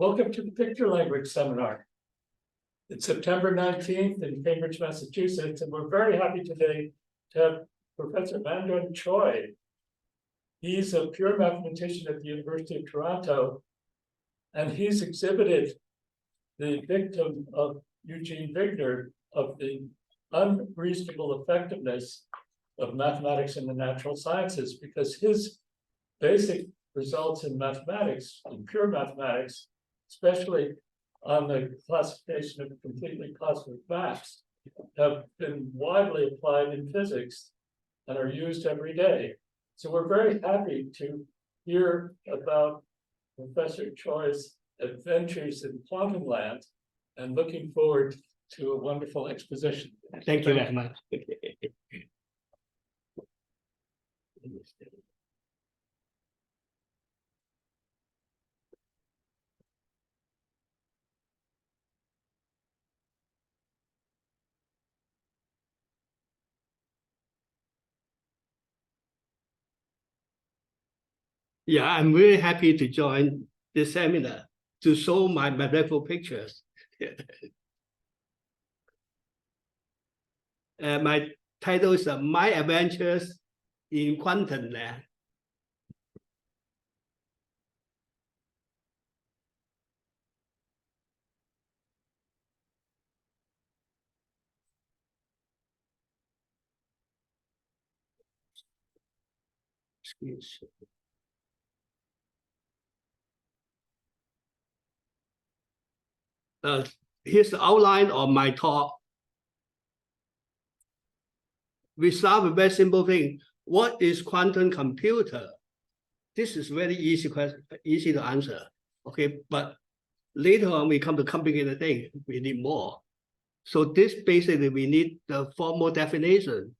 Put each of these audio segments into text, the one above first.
Welcome to the Picture Language Seminar. It's September 19th in Cambridge, Massachusetts, and we're very happy today to have Professor Man-Duen Choi. He's a pure mathematician at the University of Toronto, and he's exhibited the victim of Eugene Wigner of the unreasonable effectiveness of mathematics in the natural sciences, because his basic results in mathematics, in pure mathematics, especially on the classification of completely cosmic maps, have been widely applied in physics and are used every day. So we're very happy to hear about Professor Choi's adventures in Quantumland and looking forward to a wonderful exposition. Thank you very much. Yeah, I'm really happy to join this seminar to show my mathematical pictures. My title is My Adventures in Quantumland. Excuse me. Here's the outline of my talk. We start with a very simple thing. What is quantum computer? This is very easy question, easy to answer. Okay, but later on we come to complicated thing. We need more. So this basically we need the formal definition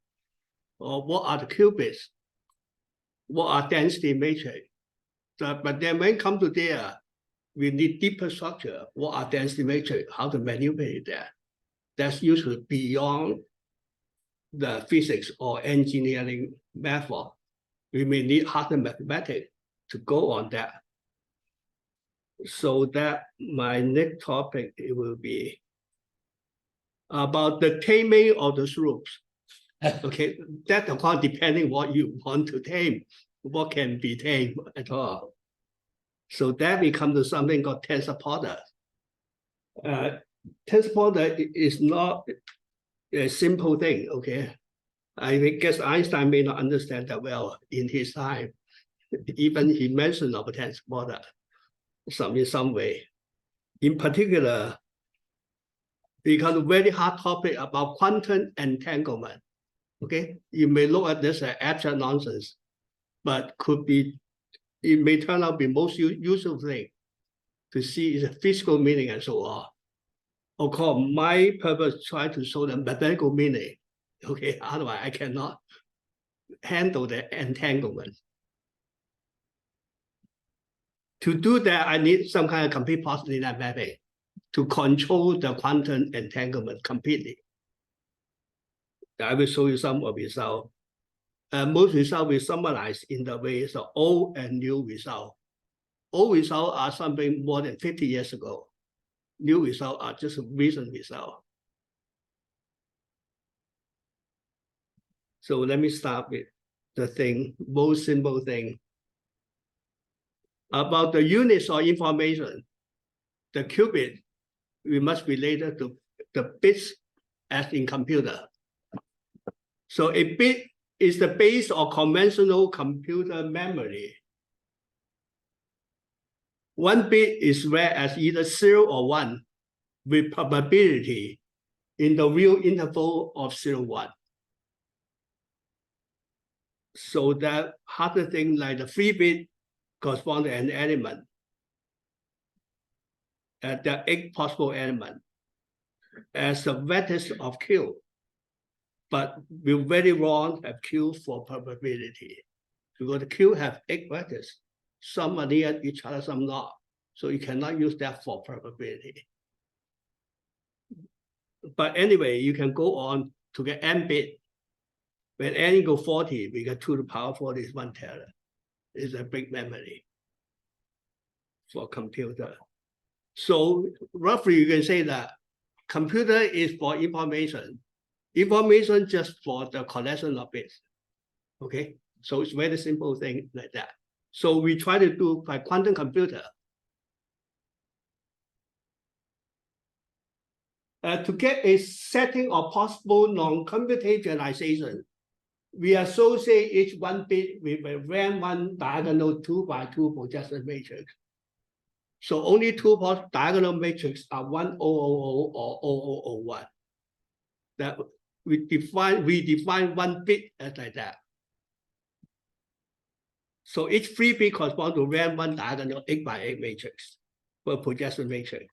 of what are the qubits, what are density matrix. But then when it comes to there, we need deeper structure. What are density matrix? How to manipulate that? That's usually beyond the physics or engineering method. We may need harder mathematics to go on that. So that my next topic, it will be about the taming of the groups. Okay, that of course depending what you want to tame, what can be tamed at all. So that becomes to something called tensor product. Tensor product is not a simple thing, okay? I guess Einstein may not understand that well in his time. Even he mentioned of a tensor product in some way. In particular, becomes a very hard topic about quantum entanglement. Okay, you may look at this as abstract nonsense, but it may turn out to be most useful thing to see the physical meaning and so on. Of course, my purpose is try to show the mathematical meaning. Okay, otherwise I cannot handle the entanglement. To do that, I need some kind of complete postlinear mapping to control the quantum entanglement completely. I will show you some of the results. Most results we summarize in the ways of old and new results. Old results are something more than 50 years ago. New results are just recent results. So let me start with the most simple thing. About the units of information, the qubit, we must relate it to the bits as in computer. So a bit is the base of conventional computer memory. One bit is read as either 0 or 1 with probability in the real interval of 0, 1. So that harder thing like the 3-bit correspond to an element. There are 8 possible elements as a vertex of Q. But we very wrong have Q for probability. Because the Q have 8 vertices. Some are near each other, some not. So you cannot use that for probability. But anyway, you can go on to get n bit. When n equals 40, we get 2 to the power 40 is 1 tera. It's a big memory for computer. So roughly you can say that computer is for information. Information just for the collection of bits. Okay, so it's very simple thing like that. So we try to do by quantum computer. To get a setting of possible non-commutative generalization, we associate each one bit with a random diagonal 2x2 projection matrix. So only two diagonal matrices are 1000 or 0001. That we define one bit as like that. So each 3 bit corresponds to random diagonal 8x8 matrix for projection matrix.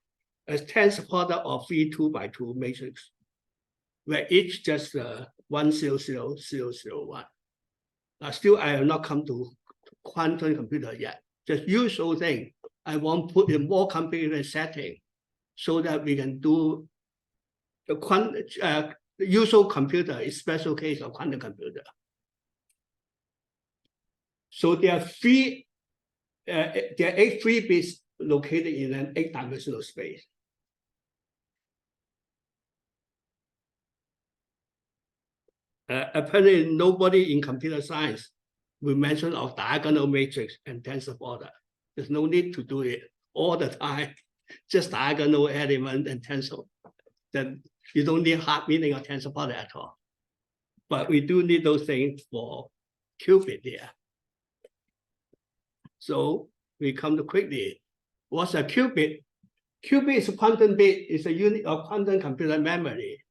As tensor product of 3 2x2 matrix, where each just 100001. Still, I have not come to quantum computer yet. Just usual thing. I want to put in more complicated setting so that we can do the usual computer is special case of quantum computer. So there are 8 3 bits located in an 8-dimensional space. Apparently, nobody in computer science will mention of diagonal matrix and tensor product. There's no need to do it all the time. Just diagonal element and tensor. Then you don't need hard meaning of tensor product at all. But we do need those things for qubit there. So we come to quickly. What's a qubit? Qubit is a quantum bit, is a unit of quantum computer memory.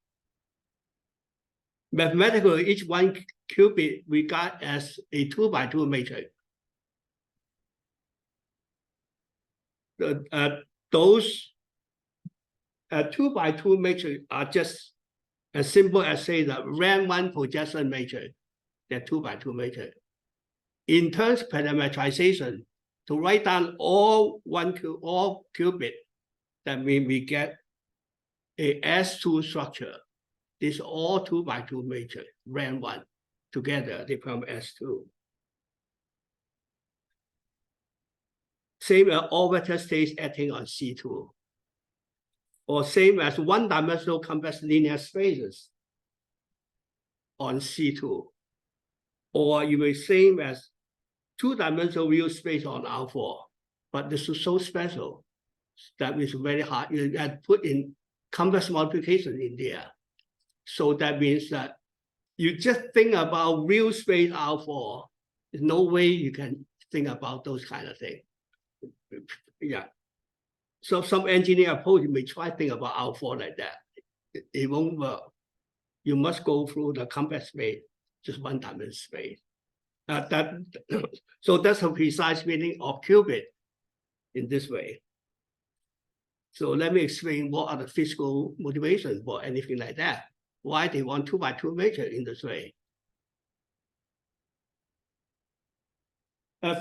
Mathematically, each one qubit we got as a 2x2 matrix. Those 2x2 matrix are just as simple as say the random projection matrix, the 2x2 matrix. In terms of parametrization, to write down all qubit, that means we get a S2 structure. This all 2x2 matrix, random, together they become S2. Same as all vector states acting on C2. Or same as one-dimensional complex linear spaces on C2. Or you may same as two-dimensional real space on R4. But this is so special that it's very hard. You have put in complex multiplication in there. So that means that you just think about real space R4. There's no way you can think about those kind of things. Yeah. So some engineer approach may try to think about R4 like that. It won't work. You must go through the complex space, just one-dimensional space. So that's a precise meaning of qubit in this way. So let me explain what are the physical motivations for anything like that. Why they want 2x2 matrix in this way.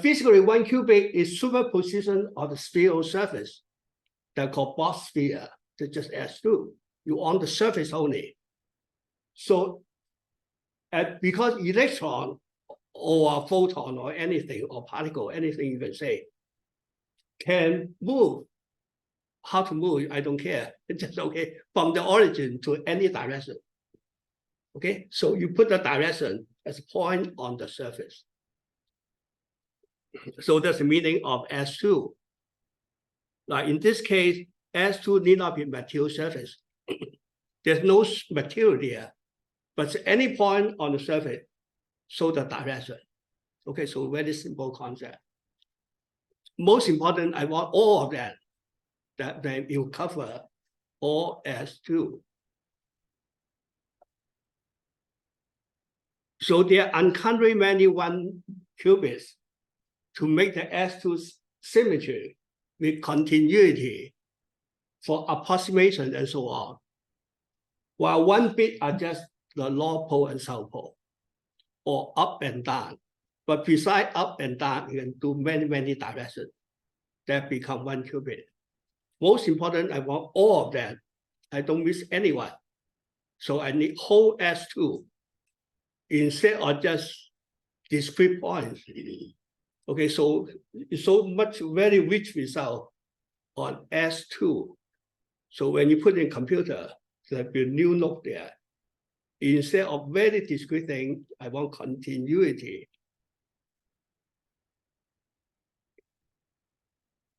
Physically, one qubit is superposition of the spheral surface. They're called box sphere. They just S2. You on the surface only. So because electron or photon or anything or particle, anything you can say, can move. How to move, I don't care. It's just okay from the origin to any direction. Okay, so you put the direction as a point on the surface. So that's the meaning of S2. Like in this case, S2 need not be material surface. There's no material there, but any point on the surface, show the direction. Okay, so very simple concept. Most important, I want all of that then you cover all S2. So there are uncountably many one qubits to make the S2 symmetry with continuity for approximation and so on. While one bit are just the north pole and south pole, or up and down. But besides up and down, you can do many, many directions that become one qubit. Most important, I want all of them. I don't miss anyone. So I need whole S2 instead of just discrete points. Okay, so it's so much very rich result on S2. So when you put in computer, there'll be a new node there. Instead of very discrete thing, I want continuity.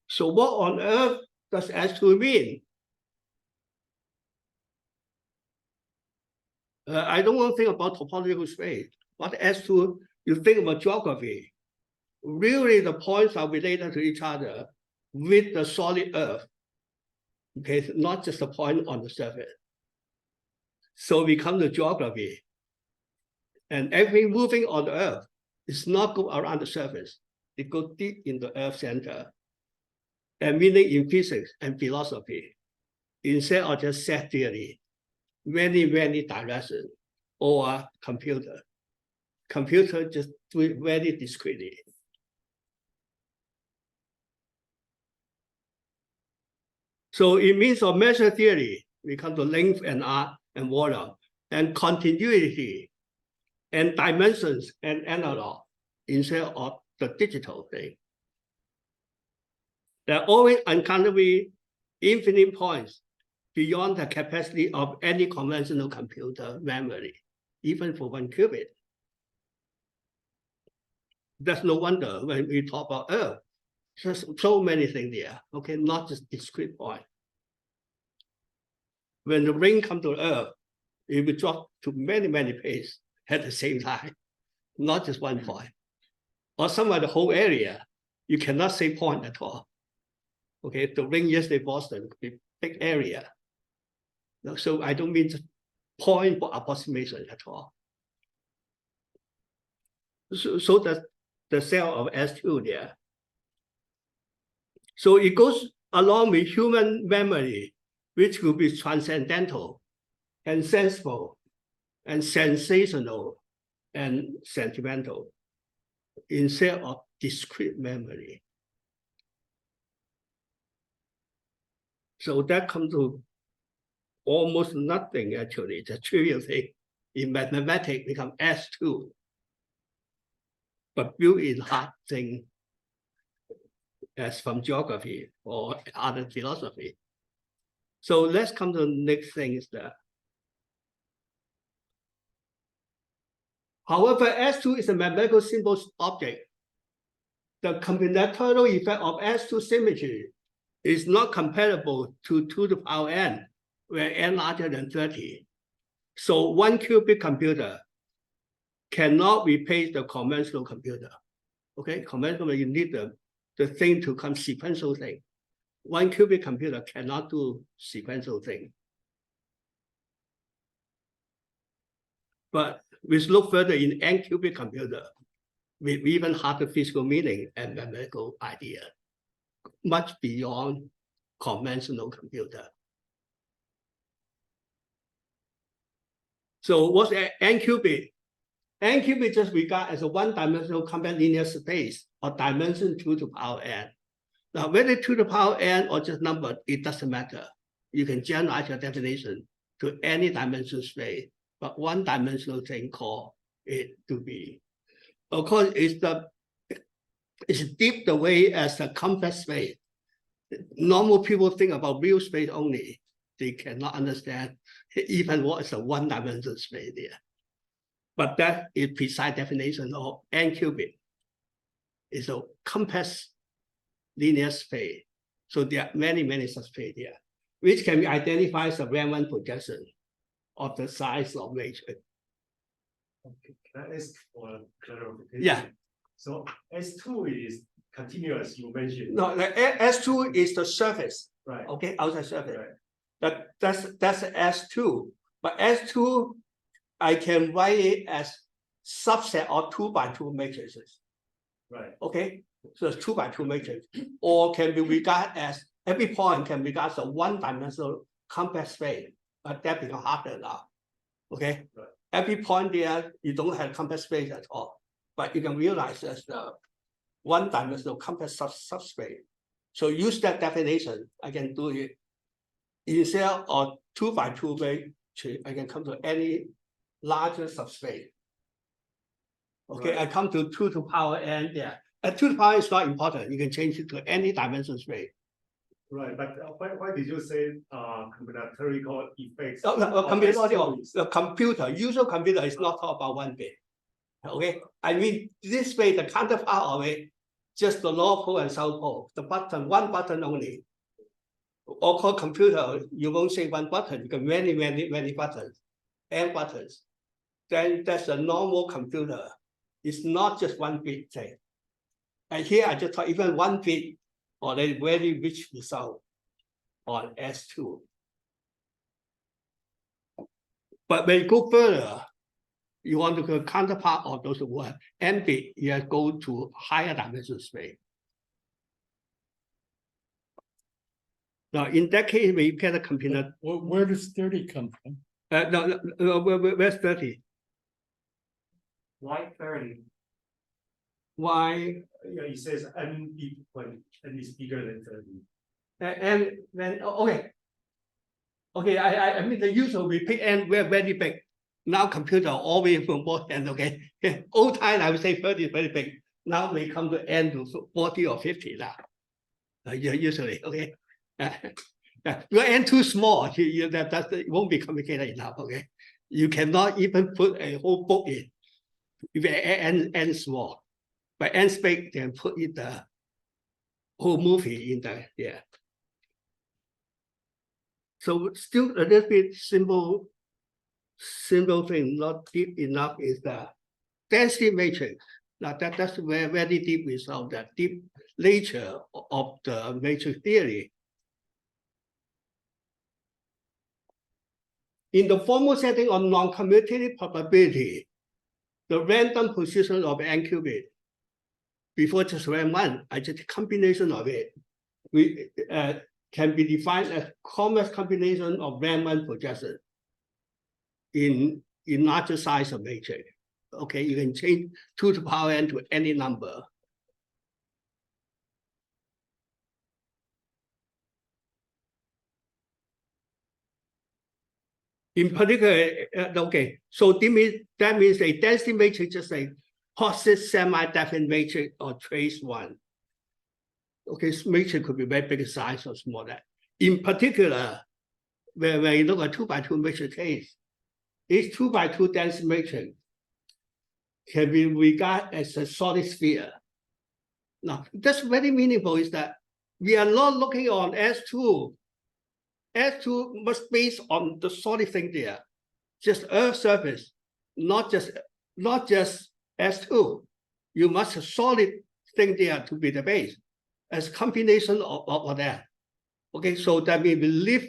So what on earth does S2 mean? I don't want to think about topological space. But S2, you think about geography. Really, the points are related to each other with the solid Earth. Okay, not just a point on the surface. So we come to geography. And everything moving on the Earth is not go around the surface. It goes deep in the Earth center. And meaning in physics and philosophy, instead of just set theory, many directions, or computer. Computer just do it very discreetly. So it means of measure theory, we come to length and arc and volume, and continuity, and dimensions and analog, instead of the digital thing. There are always uncountably infinite points beyond the capacity of any conventional computer memory, even for 1 qubit. That's no wonder when we talk about Earth. There's so many things there, okay, not just discrete point. When the ring comes to Earth, it will drop to many places at the same time, not just 1 point. Or somewhere the whole area, you cannot say point at all. Okay, the ring yesterday Boston, a big area. So I don't mean just point for approximation at all. So that's the cell of S2 there. So it goes along with human memory, which will be transcendental and sensible and sensational and sentimental, instead of discrete memory. So that comes to almost nothing, actually. It's a trivial thing. In mathematics, become S2. But built-in hard thing as from geography or other philosophy. So let's come to the next thing is that. However, S2 is a mathematical simple object. The combinatorial effect of S2 symmetry is not comparable to 2 to the power n, where n larger than 30. So 1 qubit computer cannot replace the conventional computer. Okay, conventional, you need the thing to come sequential thing. 1 qubit computer cannot do sequential thing. But we look further in n qubit computer with even harder physical meaning and mathematical idea, much beyond conventional computer. So what's n qubit? N qubit just regard as a 1-dimensional compact linear space of dimension 2 to the power n. Now, whether 2 to the power n or just number, it doesn't matter. You can generalize your definition to any dimensional space, but 1-dimensional thing called it to be. Of course, it's deep the way as a complex space. Normal people think about real space only. They cannot understand even what is a 1-dimensional space there. But that is precise definition of n qubit. It's a complex linear space. So there are many subspace here, which can be identified as a Riemann projection of the size of matrix. Okay, can I ask for clarification? Yeah. So S2 is continuous, you mentioned. No, the S2 is the surface. Right. Okay, outside surface. Right. That's S2. But S2, I can write it as subset of 2x2 matrices. Right. Okay, so it's 2x2 matrix, or can be regarded as every point can be regarded as a 1-dimensional complex space, but that becomes harder now. Okay, right. Every point there you don't have complex space at all, but you can realize as the 1-dimensional complex subspace. So use that definition. I can do it instead of 2x2 matrix. I can come to any larger subspace. Okay, right. I come to 2 to the power n there. 2 to the power is not important. You can change it to any dimensional space. Right, but why did you say combinatorial effects? The computer, usual computer is not talk about 1 bit. Okay, I mean this way the counterpart of it, just the north pole and south pole, the button, one button only. Or called computer, you won't say one button, because many buttons, n buttons. Then that's a normal computer. It's not just 1 bit thing. And here I just thought even 1 bit or a very rich result on S2. But when you go further, you want to go counterpart of those words, n bit, you go to higher dimensional space. Now, in that case, when you get a computer, Where does 30 come from? where's 30? Why 30? Why? Yeah, it says n when n is bigger than 30. And then, okay, I mean, the usual we pick n, we're very big. Now computer always from more than, okay. Old time, I would say 30 is very big. Now we come to n to 40 or 50 now. Usually, okay. Your n too small, that it won't be complicated enough, okay. You cannot even put a whole book in. If n small, but n big, then put in the whole movie in there, yeah. So still a little bit simple thing, not deep enough, is the density matrix. Now that's very, very deep result, the deep nature of the matrix theory. In the formal setting of non-commutative probability, the random position of n qubit before just RAM 1, I just combination of it, we can be defined as convex combination of RAM 1 projection in larger size of matrix. Okay, you can change 2 to the power n to any number. In particular, okay, so that means a density matrix is a positive semi-definite matrix or trace one. Okay, matrix could be very big size or smaller. In particular, when you look at 2 by 2 matrix case, this 2 by 2 density matrix can be regarded as a solid sphere. Now, that's very meaningful is that we are not looking on S2. S2 must based on the solid thing there, just Earth surface, not just S2. You must have solid thing there to be the base, as combination of that. Okay, so that means we live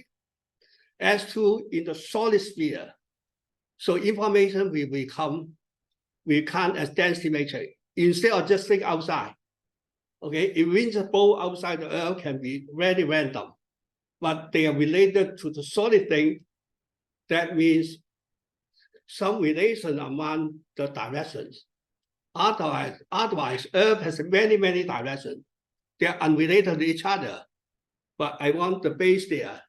S2 in the solid sphere. So information will come as density matrix instead of just think outside. Okay, if winds blow outside the Earth can be very random, but they are related to the solid thing. That means some relation among the directions. Otherwise, Earth has many directions. They are unrelated to each other. But I want the base there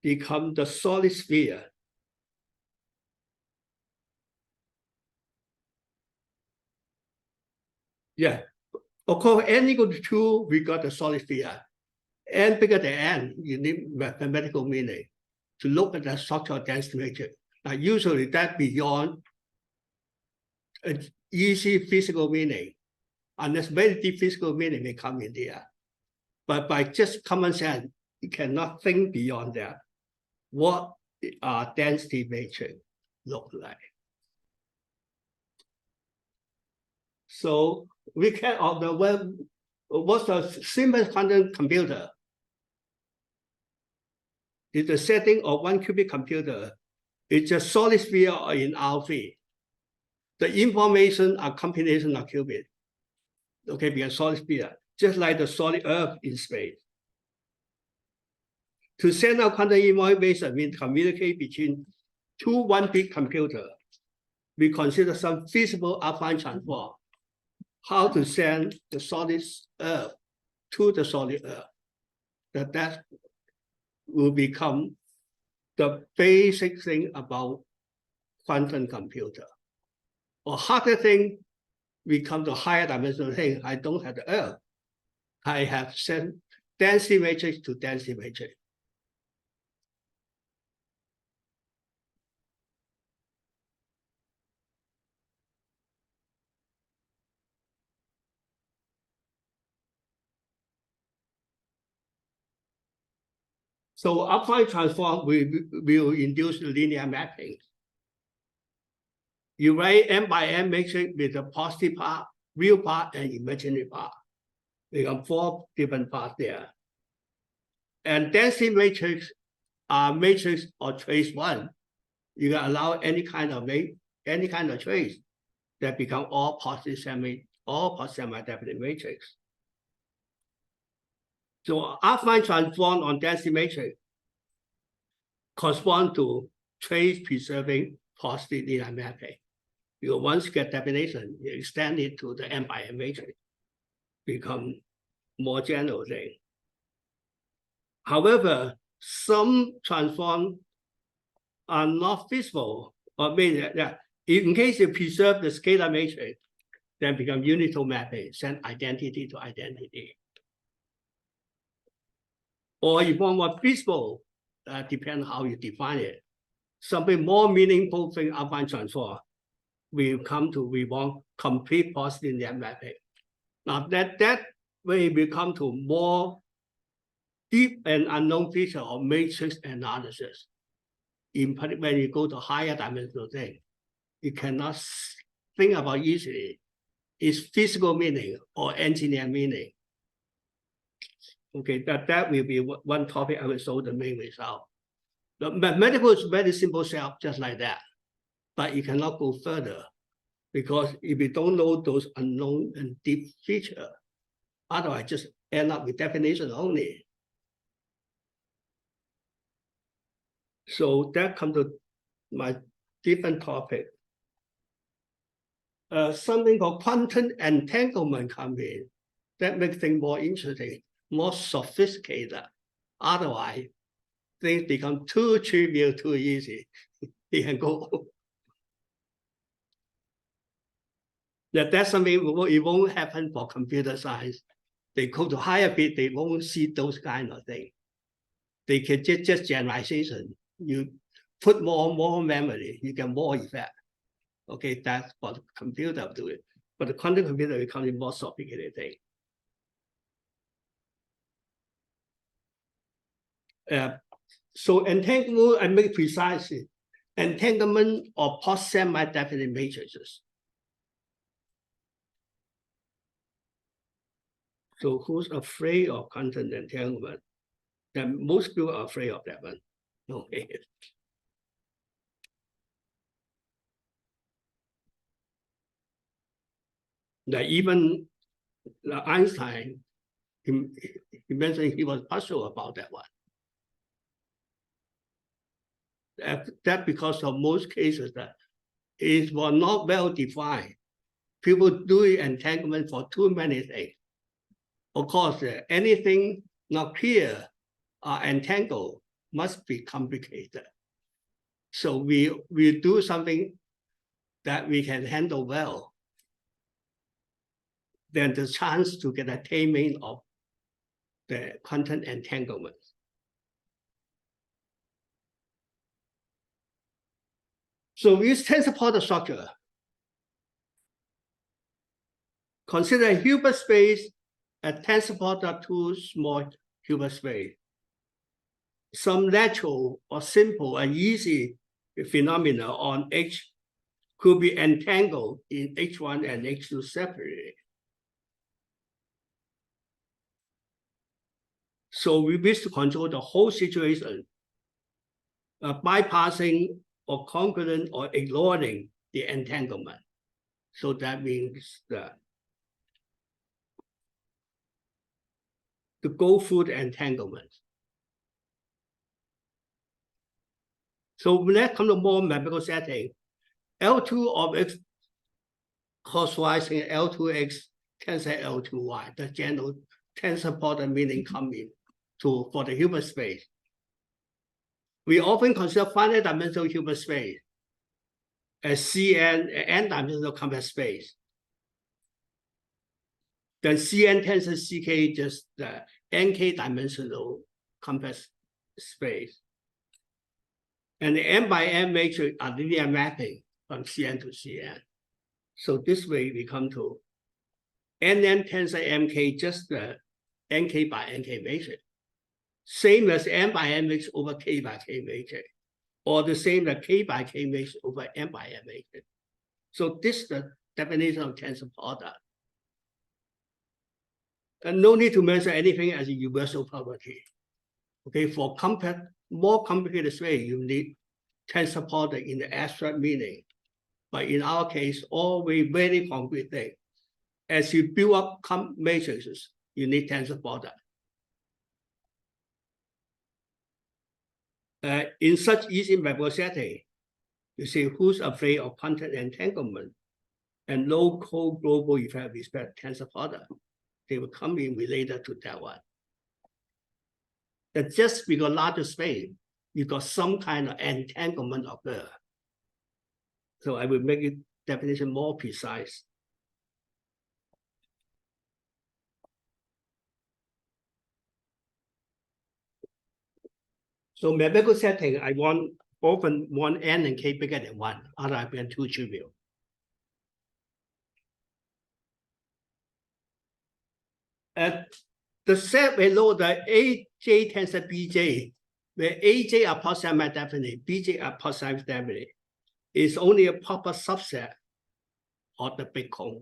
become the solid sphere. Yeah, of course, n equal to 2, we got the solid sphere. N bigger than n, you need mathematical meaning to look at the structural density matrix. Now, usually that beyond an easy physical meaning, unless very deep physical meaning may come in there. But by just common sense, you cannot think beyond that. What density matrix look like? So we can what's the simplest quantum computer? Is the setting of 1 qubit computer. It's a solid sphere in R3. The information are combination of qubits. Okay, because solid sphere, just like the solid Earth in space. To send out quantum information, we communicate between 2 1-bit computers. We consider some feasible affine transform. How to send the solid Earth to the solid Earth. That will become the basic thing about quantum computer. Or harder thing, we come to higher dimensional thing. I don't have the Earth. I have sent density matrix to density matrix. So affine transform will induce linear mapping. You write m by m matrix with the positive part, real part, and imaginary part. Become 4 different parts there. And density matrix are matrix or trace 1. You can allow any kind of trace that become all positive semi-definite matrix. So affine transform on density matrix correspond to trace preserving positive linear mapping. You once get definition, you extend it to the m by m matrix, become more general thing. However, some transform are not feasible, or mean that in case you preserve the scalar matrix, then become unital mapping, send identity to identity. Or if one more feasible, depends how you define it. Something more meaningful thing affine transform will come to we want complete positive linear mapping. Now that way we come to more deep and unknown feature of matrix analysis. In particular, when you go to higher dimensional thing, you cannot think about easily. It's physical meaning or engineer meaning. Okay, that will be one topic I will show the main result. The mathematical is very simple self, just like that. But you cannot go further because if you don't know those unknown and deep features, otherwise just end up with definition only. So that comes to my different topic. Something called quantum entanglement comes in. That makes things more interesting, more sophisticated. Otherwise, things become too trivial, too easy. They can go. That's something it won't happen for computer science. They go to higher bit, they won't see those kind of things. They can just generalization. You put more memory, you get more effect. Okay, that's what the computer do it. But the quantum computer becomes a more sophisticated thing. So entanglement, I make precisely entanglement of post-semi-definite matrices. So who's afraid of quantum entanglement? Then most people are afraid of that one. Okay. Now even Einstein, he mentioned he was puzzled about that one. That because of most cases that it was not well defined. People do entanglement for too many things. Of course, anything not clear or entangled must be complicated. So we do something that we can handle well. Then the chance to get attainment of the quantum entanglement. So we use tensor product structure. Consider Hilbert space a tensor product to small Hilbert space. Some natural or simple and easy phenomena on H could be entangled in H1 and H2 separately. So we wish to control the whole situation, bypassing or concurrent or ignoring the entanglement. So that means that to go through the entanglement. So when that comes to more mathematical setting, L2 of X crosswise in L2X tensor L2Y, the general tensor product meaning coming for the Hilbert space. We often consider finite dimensional Hilbert space as Cn, n-dimensional compact space. Then Cn tensor Ck just NK dimensional complex space. And the M by N matrix are linear mapping from Cn to Cn. So this way we come to NN tensor MK, just the NK by NK matrix. Same as M by N matrix over K by K matrix, or the same as K by K matrix over M by N matrix. So this is the definition of tensor product. And no need to mention anything as a universal property. Okay, for more complicated space, you need tensor product in the abstract meaning. But in our case, always very concrete thing. As you build up matrices, you need tensor product. In such easy mathematical setting, you see who's afraid of quantum entanglement and local global effect with respect to tensor product. They will come in related to that one. That just because larger space, you got some kind of entanglement occur. So I will make it definition more precise. So mathematical setting, I often want N and K bigger than 1, otherwise I too trivial. The set below the AJ tensor BJ, where AJ are positive definite, BJ are positive definite, is only a proper subset of the big cone.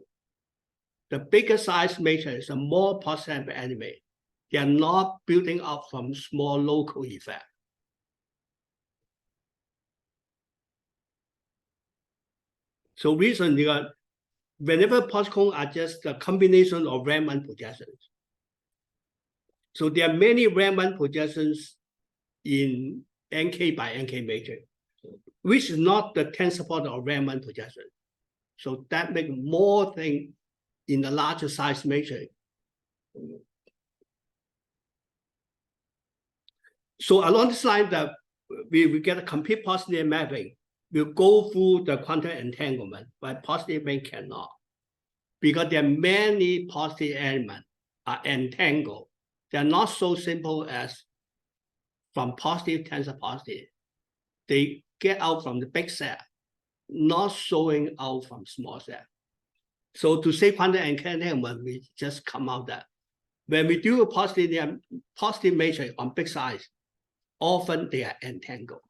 The bigger size matrix is a more positive element. They are not building up from small local effect. So reason you got, whenever postcone are just a combination of Raman projections. So there are many Raman projections in NK by NK matrix, which is not the tensor product of Raman projection. So that makes more thing in the larger size matrix. So along this line that we get a complete positive mapping, we'll go through the quantum entanglement, but positive mapping cannot. Because there are many positive elements are entangled. They're not so simple as from positive tensor positive. They get out from the big set, not showing out from small set. So to say quantum entanglement, we just come out that when we do a positive matrix on big size, often they are entangled.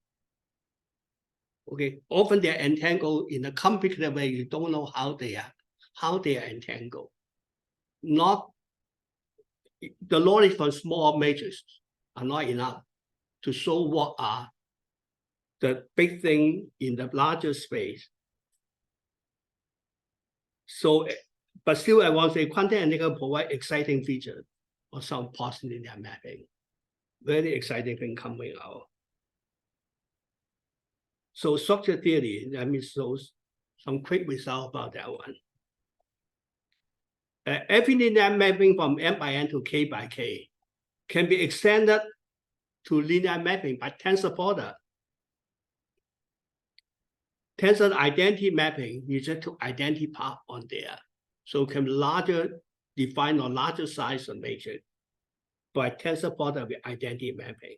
Okay, often they are entangled in a complicated way. You don't know how they are entangled. Not the knowledge from small matrices are not enough to show what are the big thing in the larger space. So, but still, I want to say quantum entanglement provide exciting features or some positive linear mapping. Very exciting thing coming out. So structure theory, let me show some quick result about that one. Every linear mapping from M by N to K by K can be extended to linear mapping by tensor product. Tensor identity mapping, you just took identity part on there. So it can be larger, define or larger size of matrix by tensor product with identity mapping.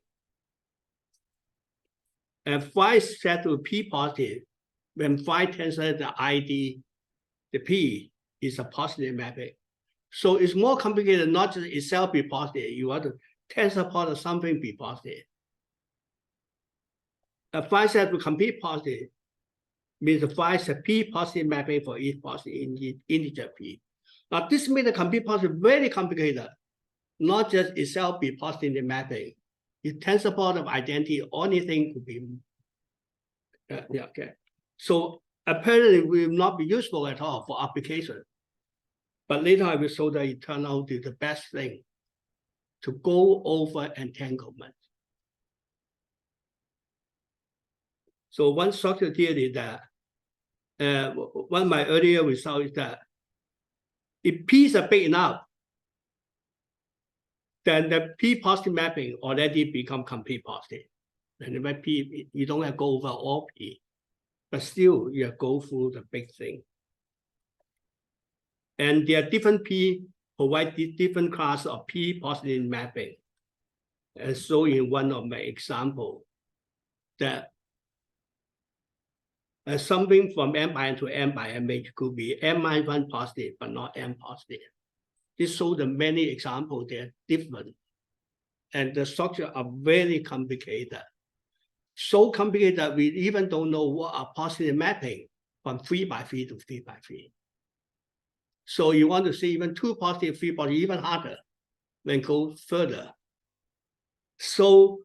And phi is set to P positive. When phi tensor the ID, the P is a positive mapping. So it's more complicated, not just itself be positive. You want to tensor product something be positive. A phi set to complete positive means the phi is a P positive mapping for each positive integer P. Now this makes the complete positive very complicated. Not just itself be positive in mapping. If tensor product of identity, anything could be. Okay. So apparently will not be useful at all for application. But later I will show that it turned out to be the best thing to go over entanglement. So one structure theory that one of my earlier results is that if P's are big enough, then the P positive mapping already become complete positive. And when P, you don't have to go over all P, but still you go through the big thing. And there are different P provide different class of p positive mapping. And so in one of my example, that something from n by n to n by n matrix could be n-1 positive, but not n positive. This shows the many examples, they're different. And the structure are very complicated. So complicated that we even don't know what are positive mapping from 3 by 3 to 3 by 3. So you want to see even 2 positive, 3 positive, even harder, then go further. So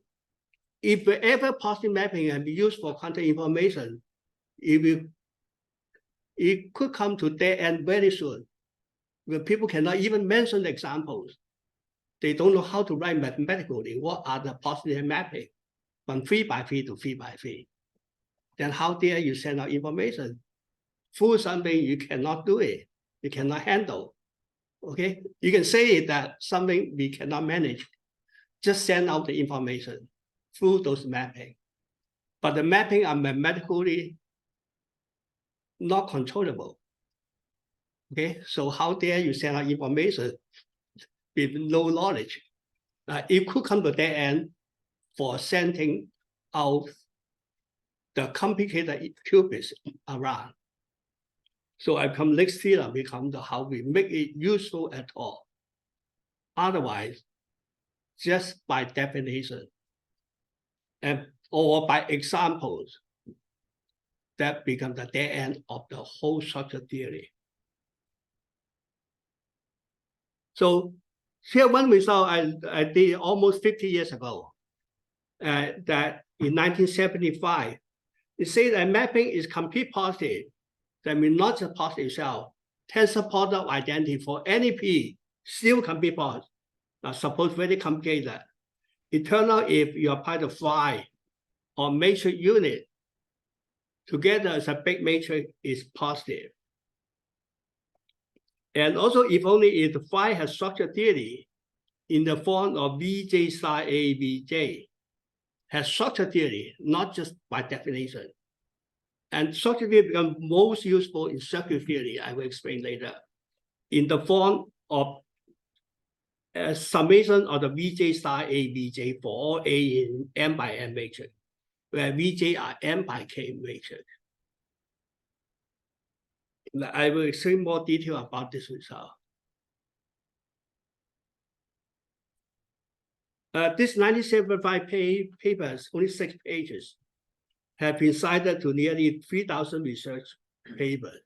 if ever positive mapping can be used for quantum information, it could come to dead end very soon, where people cannot even mention the examples. They don't know how to write mathematically what are the positive mapping from 3 by 3 to 3 by 3. Then how dare you send out information through something you cannot do it, you cannot handle. Okay, you can say that something we cannot manage, just send out the information through those mapping. But the mapping are mathematically not controllable. Okay, so how dare you send out information with no knowledge? It could come to that end for sending out the complicated qubits around. So I come next theorem become the how we make it useful at all. Otherwise, just by definition and or by examples, that becomes the dead end of the whole structure theory. So here one result I did almost 50 years ago, that in 1975, it says that mapping is complete positive. That means not just positive itself. Tensor product identity for any P still complete positive. Now suppose very complicated. It turns out if you apply the phi or matrix unit together as a big matrix is positive. And also if only if the phi has structure theory in the form of Vj psi A Vj, has structure theory, not just by definition. And structure theory becomes most useful in circuit theory, I will explain later, in the form of a summation of the Vj psi A Vj for all A in n by n matrix, where Vj are n by k matrix. I will explain more detail about this result. This 1975 papers, only 6 pages, have been cited to nearly 3,000 research papers.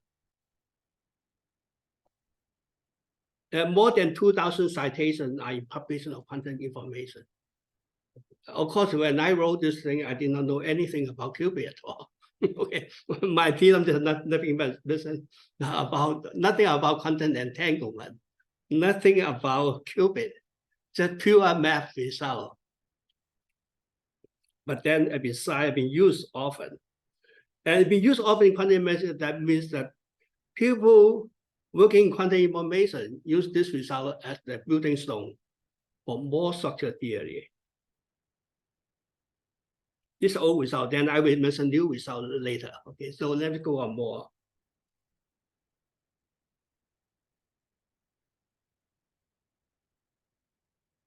And more than 2,000 citations are in publication of quantum information. Of course, when I wrote this thing, I did not know anything about qubit at all. Okay, my theorem does nothing but listen about nothing about quantum entanglement, nothing about qubit, just pure math result. But then it's been used often. And it's been used often in quantum information. That means that people working in quantum information use this result as the building stone for more structure theory. This old result, then I will mention new result later. Okay, so let's go on more.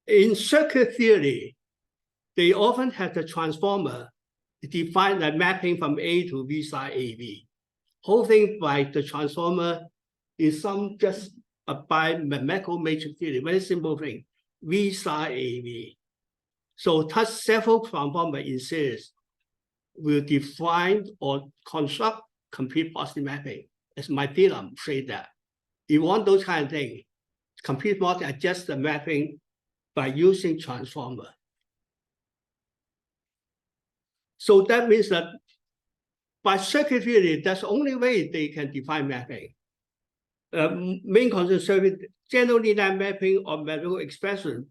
In circuit theory, they often have the transformer to define the mapping from A to V psi AV. Whole thing by the transformer is some just by mathematical matrix theory, very simple thing, V psi AV. So touch several transformer in series will define or construct complete positive mapping. As my theorem say that. You want those kind of things, complete model adjust the mapping by using transformer. So that means that by circuit theory, that's the only way they can define mapping. Main concern circuit, generally that mapping of mathematical expression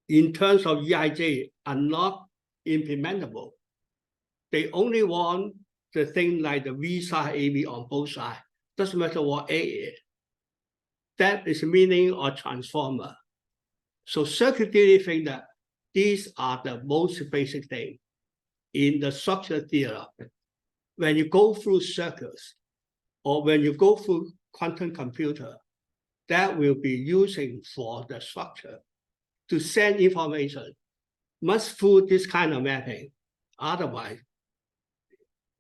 in terms of EIJ are not implementable. They only want the thing like the V psi AV on both sides. Doesn't matter what A is. That is the meaning of transformer. So circuit theory think that these are the most basic thing in the structure theory. When you go through circuits or when you go through quantum computer, that will be using for the structure to send information must through this kind of mapping. Otherwise,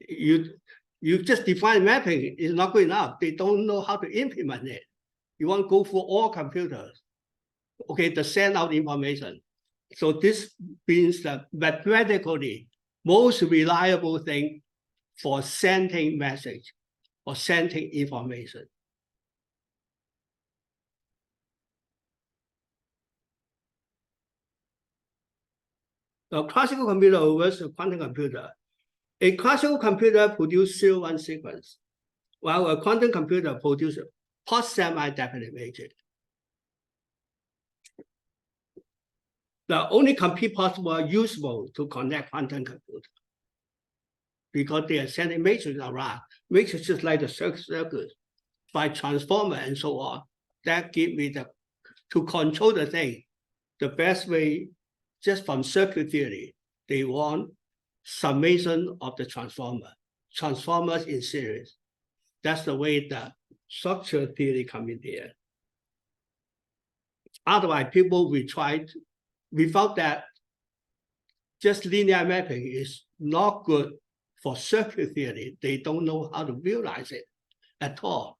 you just define mapping is not good enough. They don't know how to implement it. You want to go for all computers, okay, to send out information. So this means that mathematically most reliable thing for sending message or sending information. The classical computer versus quantum computer. A classical computer produces 0-1 sequence, while a quantum computer produces post-semi-definite matrix. The only complete possible are useful to connect quantum computer because they are sending matrix around. Matrix just like the circuit by transformer and so on. That give me to control the thing, the best way just from circuit theory, they want summation of the transformers in series. That's the way the structure theory come in here. Otherwise, people will try to, without that, just linear mapping is not good for circuit theory. They don't know how to realize it at all.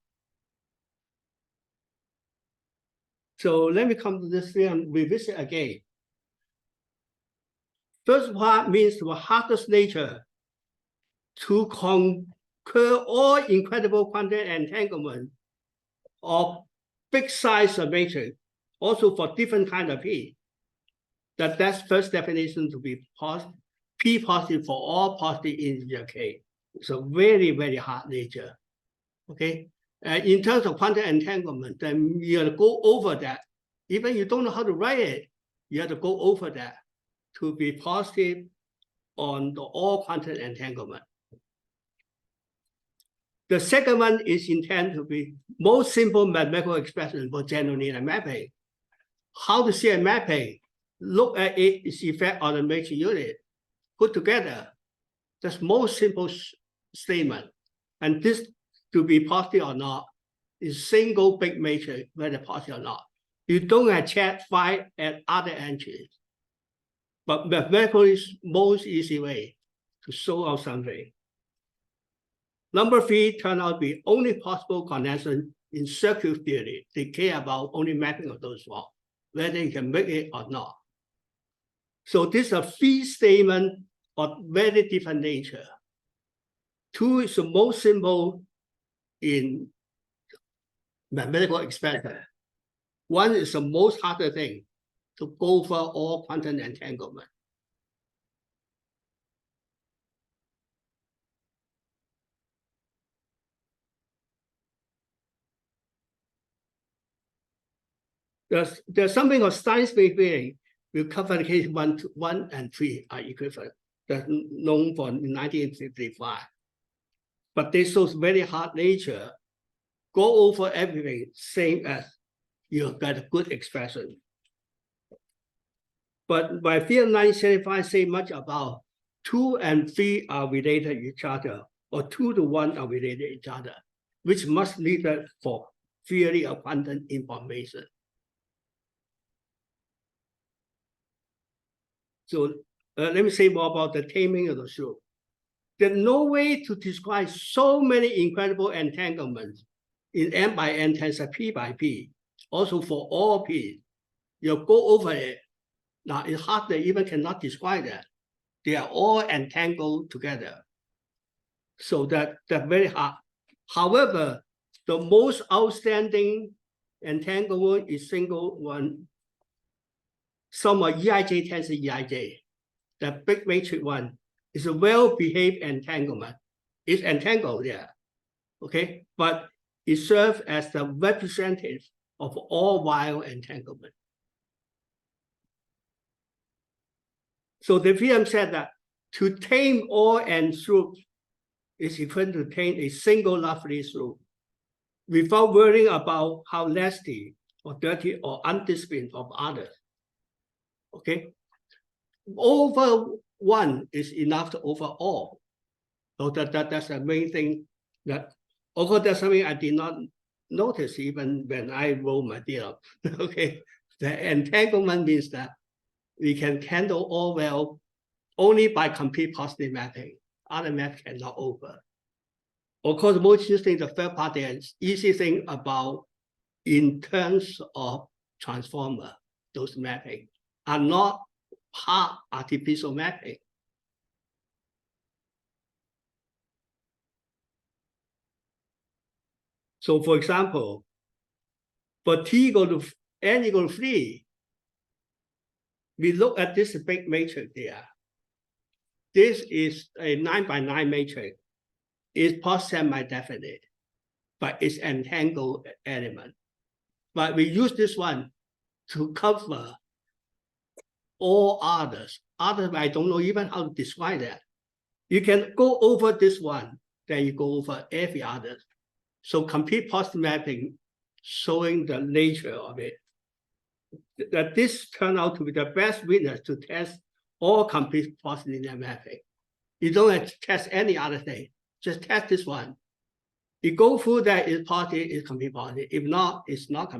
So let me come to this thing and revisit again. First part means the hardest nature to conquer all incredible quantum entanglement of big size of matrix, also for different kind of P. That's first definition to be positive, P positive for all positive integer K. So very, very hard nature. Okay. In terms of quantum entanglement, then you have to go over that. Even you don't know how to write it, you have to go over that to be positive on the all quantum entanglement. The second one is intended to be most simple mathematical expression for general linear mapping. How to see a mapping? Look at its effect on the matrix unit. Put together. That's most simple statement. And this to be positive or not is single big matrix, whether positive or not. You don't have check, find, and other entries. But mathematically is most easy way to show out something. Number 3 turned out to be only possible connection in circuit theory. They care about only mapping of those ones, whether you can make it or not. So this is a 3 statement of very different nature. 2 is the most simple in mathematical expression. 1 is the most harder thing to go for all quantum entanglement. There's something of science-based theory. We'll cover the case 1 and 3 are equivalent. That's known for 1955. But this shows very hard nature. Go over everything, same as you got a good expression. But by theorem 1975 say much about 2 and 3 are related to each other, or 2 to 1 are related to each other, which must lead for theory of quantum information. So let me say more about the taming of the shrew. There's no way to describe so many incredible entanglements in n by n times p by p, also for all p. You go over it. Now it's hard to even cannot describe that. They are all entangled together. So that's very hard. However, the most outstanding entanglement is single one. Sum of EIJ tensor EIJ. The big matrix one is a well-behaved entanglement. It's entangled there. Okay, but it serves as the representative of all wild entanglement. So the theorem said that to tame all n shrews is equivalent to tame a single lovely shrew without worrying about how nasty or dirty or undisciplined of others. Okay, over 1 is enough to over all. So that's the main thing that, although that's something I did not notice even when I wrote my theorem. Okay, the entanglement means that we can handle all well only by complete positive mapping. Other maps cannot over. Of course, most interesting the third part is easy thing about in terms of transformer, those mapping are not hard artificial mapping. So for example, for t equal to n equal to 3, we look at this big matrix here. This is a 9 by 9 matrix. It's post semi-definite, but it's entangled element. But we use this one to cover all others. Others, I don't know even how to describe that. You can go over this one, then you go over every other. So complete positive mapping showing the nature of it. That this turned out to be the best witness to test all complete positive linear mapping. You don't have to test any other thing. Just test this one. You go through that, it's positive, it's complete positive. If not, it's not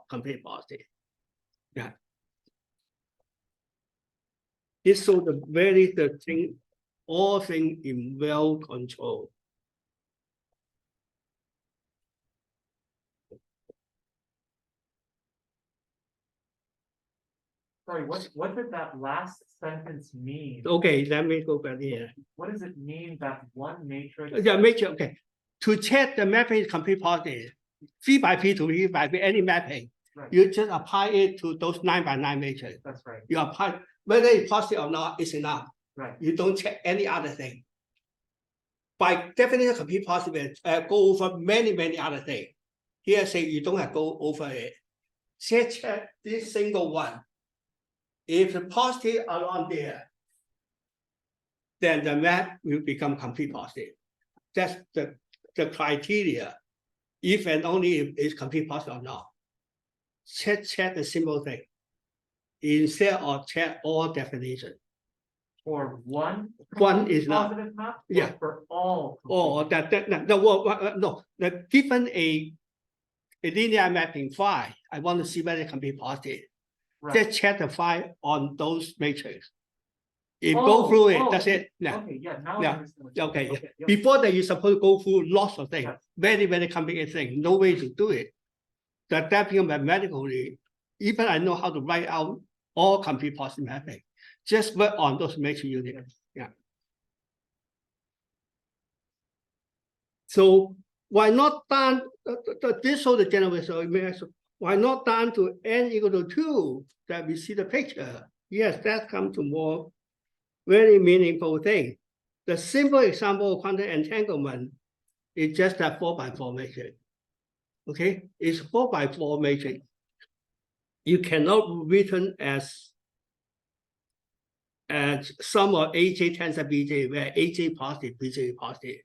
complete positive. Yeah. This shows the thing, all things in well control. Sorry, what did that last sentence mean? Okay, let me go back here. What does it mean that one matrix? Yeah, matrix, okay. To check the mapping is complete positive, 3 by 3 to 3 by 3, any mapping, Right. you just apply it to those 9 by 9 matrix. That's right. You apply, whether it's positive or not, it's enough. Right. You don't check any other thing. By definition, complete positive, go over many other things. Here, say you don't have to go over it. Just check this single one. If the positive around there, then the map will become complete positive. That's the criteria, if and only if it's complete positive or not. Check the simple thing instead of check all definition. For one. One is not. Positive map? Or Yeah. For all. Or given a linear mapping phi, I want to see whether it can be positive. Right. Just check the phi on those matrix. If go through it, that's it. Yeah. Okay, yeah, now Yeah. I understand. what you're Okay. saying. Yeah. Yep. Before that, you're supposed to go through lots of things. Yes. Very complicated things. No way to do it. That being mathematically, even I know how to write out all complete positive mapping. Just work on those matrix units. Yeah. So why not down this whole the generation? Why not down to n equal to 2 that we see the picture? Yes, that comes to more very meaningful thing. The simple example of quantum entanglement is just a 4 by 4 matrix. Okay, it's 4 by 4 matrix. You cannot written as sum of AJ tensor BJ, where AJ positive, BJ positive.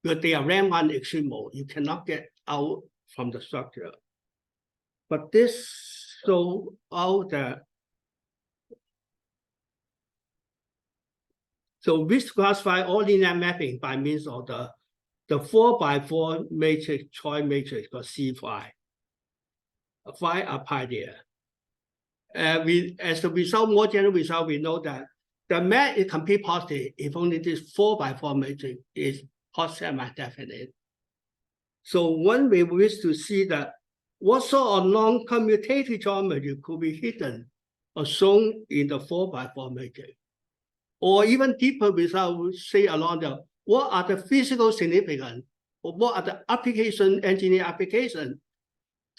Because they are rank 1 extreme mode. You cannot get out from the structure. But this show out that. So we classify all linear mapping by means of the 4 by 4 matrix, Choi matrix called C phi. Phi applied there. As the result, more general result, we know that the map is complete positive if only this 4 by 4 matrix is post semi-definite. So when we wish to see that what sort of non-commutative geometry could be hidden or shown in the 4 by 4 matrix, or even deeper result, say along the what are the physical significance, or what are the application, engineer application,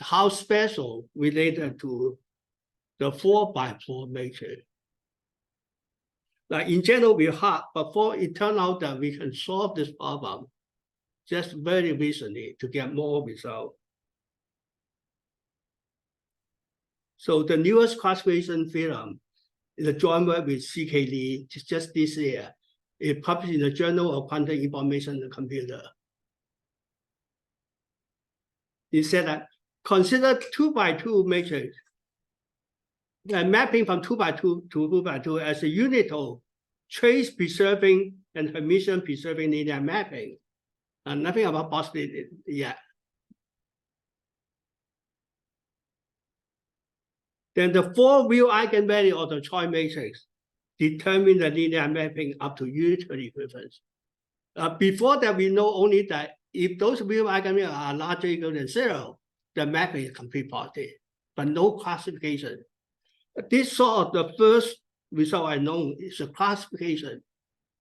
how special related to the 4 by 4 matrix. Like in general, we're hard, but for it turned out that we can solve this problem just very recently to get more result. So the newest classification theorem is a joint work with C.K. Lee, just this year. It published in the Journal of Quantum Information and Computer. It said that consider 2 by 2 matrix, mapping from 2 by 2 to 2 by 2 as a unit of trace preserving and Hermitian preserving linear mapping. Nothing about positive yet. then the four real eigenvalue of the Choi matrix determine the linear mapping up to unitary equivalence. Before that, we know only that if those real eigenvalues are larger or equal than 0, the mapping is complete positive, but no classification. This sort of the first result I know is a classification.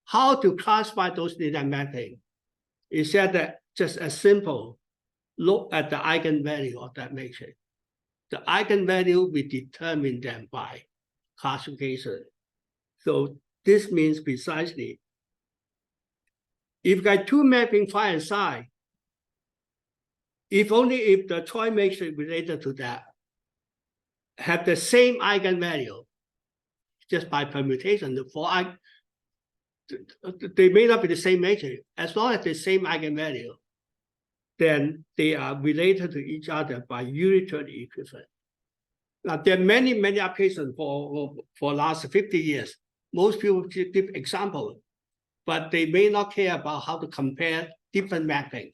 How to classify those linear mapping? Is that just as simple, look at the eigenvalue of that matrix. The eigenvalue, we determine them by classification. So this means precisely, if you got two mapping phi and psi, if only if the Choi matrix related to that have the same eigenvalue, just by permutation, they may not be the same matrix. As long as the same eigenvalue, then they are related to each other by unitary equivalence. Now, there are many, many applications for last 50 years. Most people give examples, but they may not care about how to compare different mapping.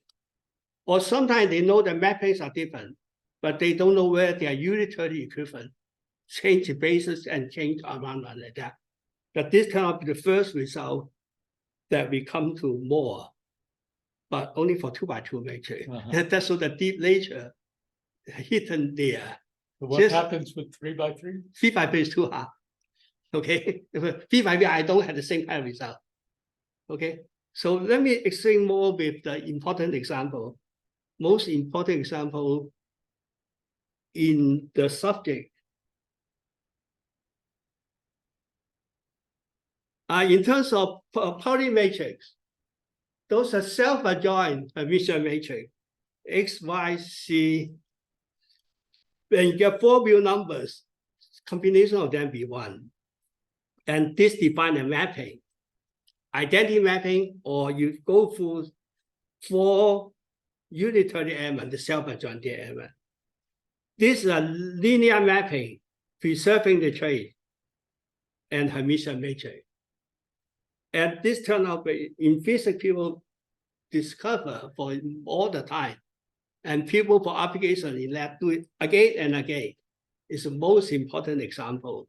Or sometimes they know the mappings are different, but they don't know where they are unitary equivalent. Change the basis and change around like that. But this cannot be the first result that we come to more, but only for 2x2 matrix. That's so the deep nature hidden there. What Just happens with 3x3? 3x3 is too hard. Okay, 3x3 I don't have the same kind of result. Okay, so let me explain more with the important example. Most important example in the subject. In terms of Pauli matrix, those are self-adjoint Hermitian matrix, X, Y, C. When you get four real numbers, combination of them be 1. And this defines a mapping, identity mapping, or you go through 4 unitary elements, the self-adjoint element. This is a linear mapping preserving the trace and Hermitian matrix. And this turned out in physics, people discover for all the time. And people for application in lab do it again and again. It's the most important example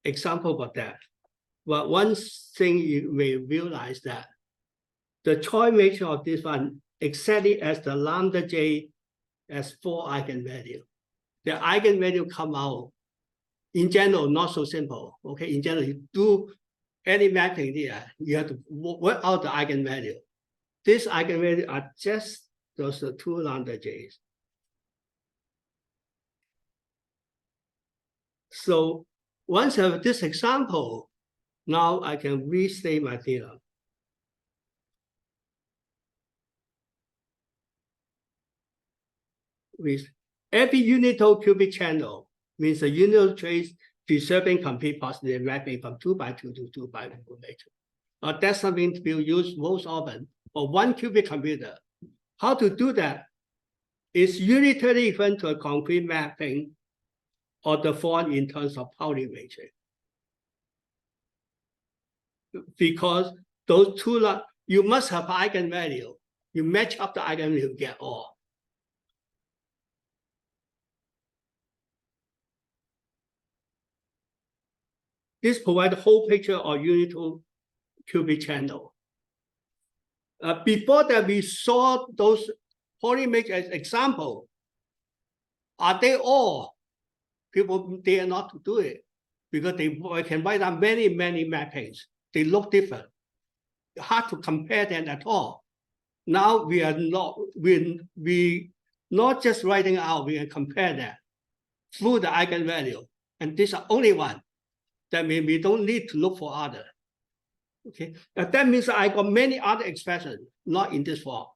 of that. But one thing you may realize that the Choi matrix of this one exactly as the lambda J as 4 eigenvalue. The eigenvalue come out in general not so simple. Okay, in general, you do any mapping there, you have to work out the eigenvalue. These eigenvalues are just those 2 lambda J's. So once I have this example, now I can restate my theorem. With every unitary cubic channel means a unitary trace preserving complete positive mapping from 2x2 to 2x1 matrix. That's something people use most often for one cubic computer. How to do that is unitary equivalent to a concrete mapping of the form in terms of Pauli matrix. Because those two, you must have eigenvalue. You match up the eigenvalue, you get all. This provides the whole picture of unitary cubic channel. Before that, we saw those Pauli matrix as example. Are they all? People dare not to do it because they can write down many, many mappings. They look different. Hard to compare them at all. Now we are not just writing out, we can compare them through the eigenvalue. And this is only one. That means we don't need to look for other. Okay, that means I got many other expressions, not in this form,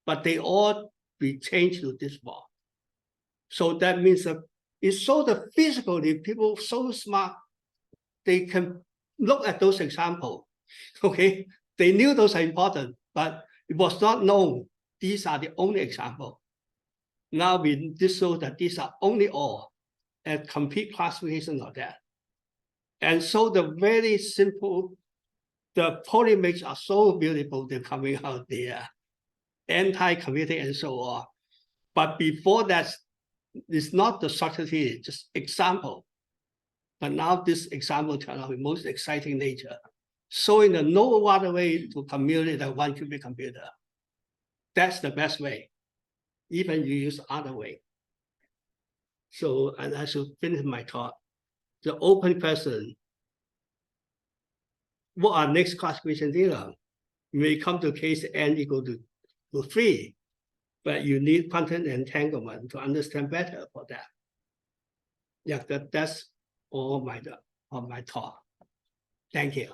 but they all be changed to this form. So that means that it's so the physically people so smart, they can look at those examples. Okay, they knew those are important, but it was not known these are the only examples. Now we just show that these are only all and complete classification of that. And so the very simple, the Pauli matrix are so beautiful, they're coming out there, anti-commuting and so on. But before that, it's not the structure theory, just example. But now this example turned out the most exciting nature, showing that no other way to communicate a one qubit computer. That's the best way. Even you use other way. So, and I should finish my talk. The open question. What are next classification theorem? You may come to case n equal to 3, but you need quantum entanglement to understand better for that. Yeah, that's all my talk. Thank you.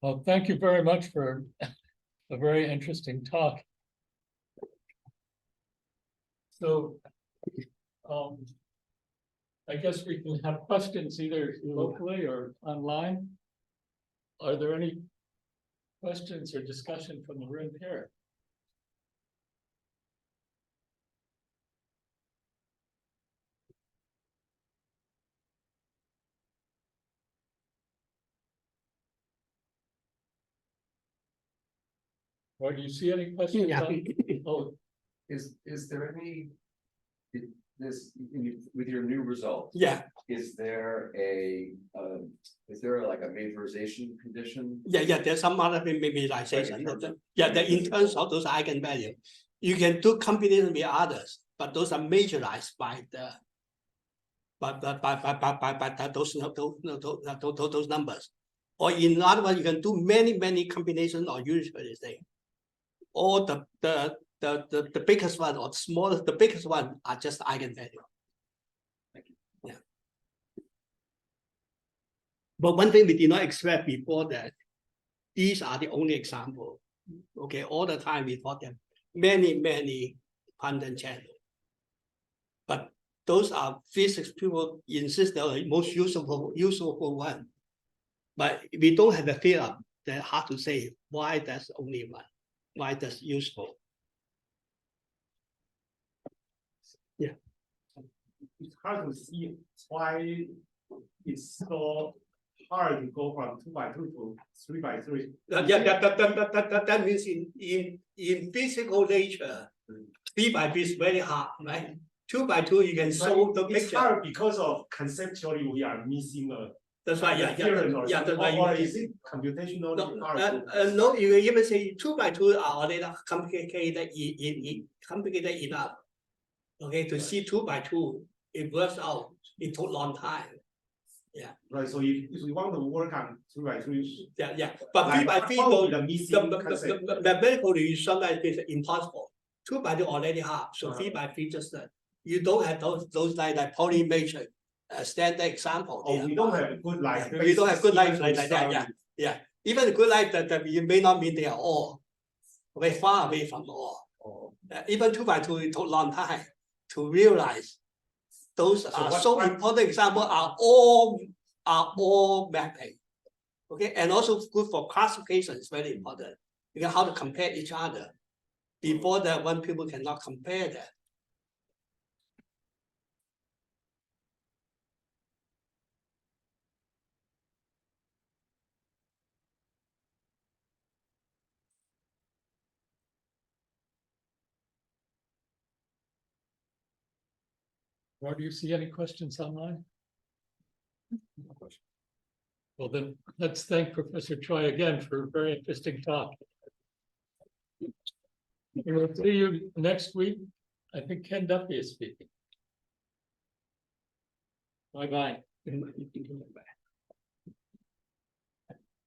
Well, thank you very much for a very interesting talk. So, I guess we can have questions either locally or online. Are there any questions or discussion from the room here? Or do you see any questions? Yeah. Oh, Is there any, with your new results? Yeah, Is there like a majorization condition? yeah, there's some other minimization. Yeah, in terms of those eigenvalue, you can do combination with others, but those are majorized by the those numbers. Or in other words, you can do many combinations or usually thing. Or the biggest one or the smallest, the biggest one are just eigenvalue. Thank you. Yeah. But one thing we did not expect before that, these are the only example. Okay, all the time we thought that many quantum channels. But those are physics people insist they are the most useful one. But we don't have a theorem that hard to say why that's only one, why that's useful. Yeah. It's hard to see why it's so hard to go from 2 by 2 to 3 by 3. That means in physical nature, 3 by 3 is very hard, right? 2 by 2 you can solve the It's picture. hard because of conceptually we are missing a That's right. Yeah. theorem or That's something. right. Or is it computationally hard? No, you can even say 2 by 2 are already complicated enough. Okay, to see 2 by 2, it works out. It took a long time. Yeah. Right. So if we want to work on 3 by 3, Yeah. But like, 3 by 3 how though, the missing concept? mathematically sometimes it's impossible. 2 by 2 already hard. So 3 by 3 just you don't have those like Pauli matrix standard example. Oh, we don't have good life. Yeah, we don't have good life like that. Yeah. Even the good life that it may not mean they are all very far away from all. Oh. Even 2 by 2 it took a long time to realize those are so important examples are all mapping. Okay, and also good for classification is very important. Because how to compare each other. Before that, one people cannot compare that. or do you see any questions online? Well, then let's thank Professor Choi again for a very interesting talk. We will see you next week. I think Ken Duffy is speaking. Bye-bye.